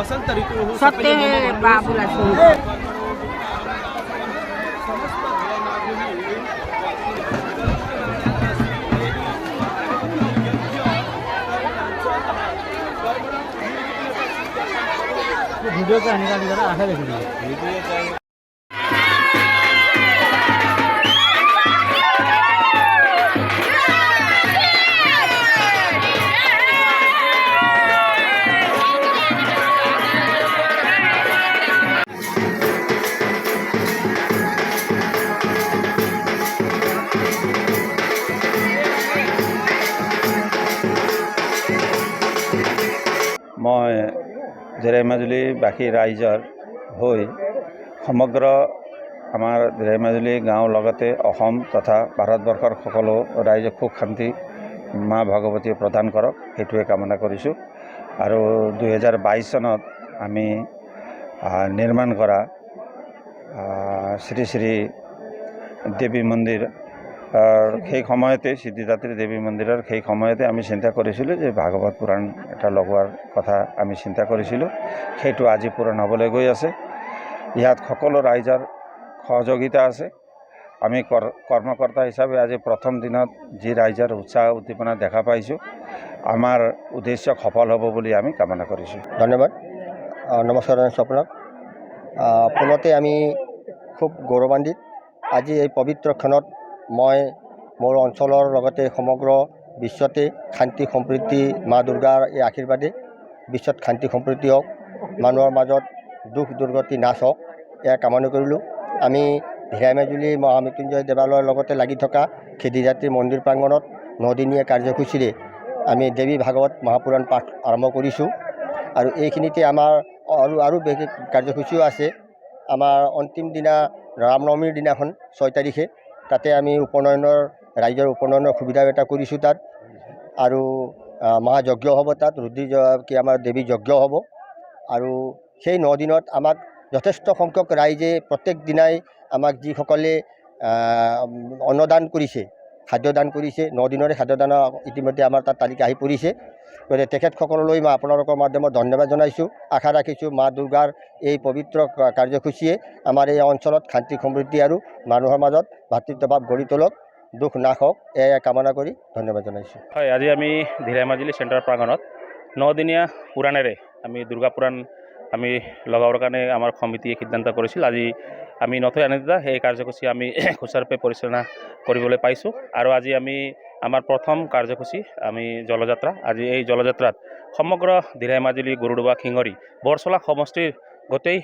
सत्य बाबुलाई सुन वीडियो का निकाल जरा आखिर देखिए मैं दिराई মাজুলী बाकी राइजर হৈ समग्र आमार दिराई মাজুলী गाँव लगते अहोम तथा भारतवर्षर सकलो राइज सुख शांति माँ भगवती प्रदान करक हेतुए कामना करिछु आरो 2022 सनत आमी निर्माण करा श्री श्री देवी मंदिर সেই সময়তে সিদ্ধিদাত্ৰী দেৱী মন্দিৰৰ সেই সময়তে আমি চিন্তা কৰিছিলোঁ যে ভাগৱত পুৰাণ এটা লগোৱাৰ কথা আমি চিন্তা কৰিছিলোঁ সেইটো আজি পূৰণ হ'বলৈ গৈ আছে ইয়াত সকলো ৰাইজৰ সহযোগিতা আছে আমি কৰ্মকৰ্তা হিচাপে আজি প্ৰথম দিনত যি ৰাইজৰ উৎসাহ উদ্দীপনা দেখা পাইছোঁ আমাৰ উদ্দেশ্য সফল হ'ব বুলি আমি কামনা কৰিছোঁ ধন্যবাদ নমস্কাৰ আপোনাক পুনতে আমি খুব গৌৰৱান্বিত আজি এই পবিত্ৰ ক্ষণত মই মোৰ অঞ্চলৰ লগতে সমগ্ৰ বিশ্বতে শান্তি সম্প্ৰীতি মা দুৰ্গাৰ এই আশীৰ্বাদে বিশ্বত শান্তি সম্প্ৰীতি হওক মানুহৰ মাজত দুখ দুৰ্গতি নাশ হওক এয়া কামনা কৰিলোঁ আমি দিৰাই মাজুলী মহামৃত্যুঞ্জয় দেৱালয়ৰ লগতে লাগি থকা সিদ্ধিদাত্ৰী মন্দিৰ প্ৰাংগণত 9 দিনীয়া কাৰ্যসূচীৰে আমি দেৱী ভাগৱত মহাপুৰাণ পাঠ আৰম্ভ কৰিছোঁ আৰু এইখিনিতে আমাৰ আৰু বেলেগ কাৰ্যসূচীও আছে আমাৰ অন্তিম দিনা ৰামনৱমীৰ দিনাখন 6 তাৰিখে তাতে আমি উপনয়নৰ ৰাইজৰ উপনয়নৰ সুবিধা এটা কৰিছোঁ তাত আৰু মহাযজ্ঞ হ'ব তাত ৰুদ্ৰী কি আমাৰ দেৱী যজ্ঞ হ'ব আৰু সেই 9 দিনত আমাক যথেষ্ট সংখ্যক ৰাইজে প্ৰত্যেক দিনাই আমাক যিসকলে অন্নদান কৰিছে খাদ্যদান কৰিছে 9 দিনৰে খাদ্যদান ইতিমধ্যে আমাৰ তাত তালিকা আহি পৰিছে গতিকে তেখেতসকললৈ মই আপোনালোকৰ মাধ্যমত ধন্যবাদ জনাইছোঁ আশা ৰাখিছোঁ মা দুৰ্গাৰ এই পবিত্ৰ কাৰ্যসূচীয়ে আমাৰ এই অঞ্চলত শান্তি সমৃদ্ধি আৰু মানুহৰ মাজত ভাতৃত্বভাৱ গঢ়ি তোলক দুখ নাশ হওক এয়া কামনা কৰি ধন্যবাদ জনাইছোঁ হয় আজি আমি দিৰাই মাজুলী চেণ্টাৰ প্ৰাংগণত 9 দিনীয়া পুৰাণেৰে আমি দুৰ্গা পুৰাণ আমি লগাবৰ কাৰণে আমাৰ সমিতিয়ে সিদ্ধান্ত কৰিছিল আজি আমি নথৈ আনন্দিত সেই কাৰ্যসূচী আমি সুচাৰুৰূপে পৰিচালনা কৰিবলৈ পাইছোঁ আৰু আজি আমি আমাৰ প্ৰথম কাৰ্যসূচী আমি জলযাত্ৰা আজি এই জলযাত্ৰাত সমগ্ৰ দিৰাই মাজুলী গৰুডুবা খিঙৰি বৰচলা সমষ্টিৰ গোটেই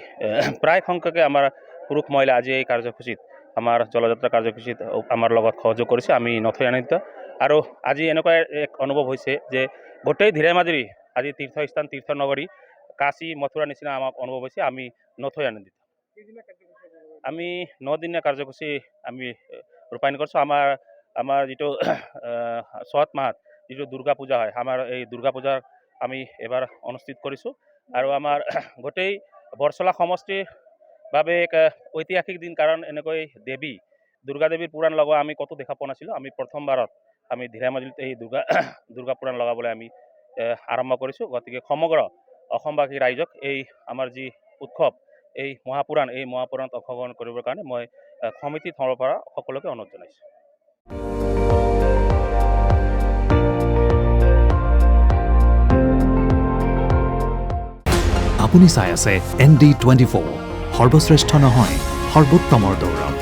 প্ৰায় সংখ্যকে আমাৰ পুৰুষ মহিলা আজি এই কাৰ্যসূচীত আমাৰ জলযাত্ৰা কাৰ্যসূচীত আমাৰ লগত সহযোগ কৰিছে আমি নথৈ আনন্দিত আৰু আজি এনেকুৱা এক অনুভৱ হৈছে যে গোটেই দিৰাই মাজুলী আজি তীৰ্থস্থান তীৰ্থনগৰী কাশী মথুৰা নিচিনা আমাক অনুভৱ হৈছে আমি নথৈ আনন্দিত আমি 9 দিনীয়া কাৰ্যসূচী আমি ৰূপায়ণ কৰিছোঁ আমাৰ যিটো চত মাহত যিটো দুৰ্গা পূজা হয় আমাৰ এই দুৰ্গা পূজা আমি এবাৰ অনুষ্ঠিত কৰিছোঁ আৰু আমাৰ গোটেই বৰচলা সমষ্টিৰ বাবে এক ঐতিহাসিক দিন কাৰণ এনেকৈ দেৱী দুৰ্গা দেৱীৰ পুৰাণ লগোৱা আমি কতো দেখা পোৱা নাছিলোঁ আমি প্ৰথমবাৰত আমি দিৰাই মাজুলীত এই দুৰ্গা পুৰাণ লগাবলৈ আমি আৰম্ভ কৰিছোঁ গতিকে সমগ্ৰ অসমবাসী ৰাইজক এই আমাৰ যি উৎসৱ এই মহাপুৰাণত অংশগ্ৰহণ কৰিবৰ কাৰণে মই সমিতিৰ ফালৰ পৰা সকলোকে অনুৰোধ জনাইছোঁ আপুনি চাই আছে ND24 সৰ্বশ্ৰেষ্ঠ নহয় সৰ্বোত্তমৰ দৌৰত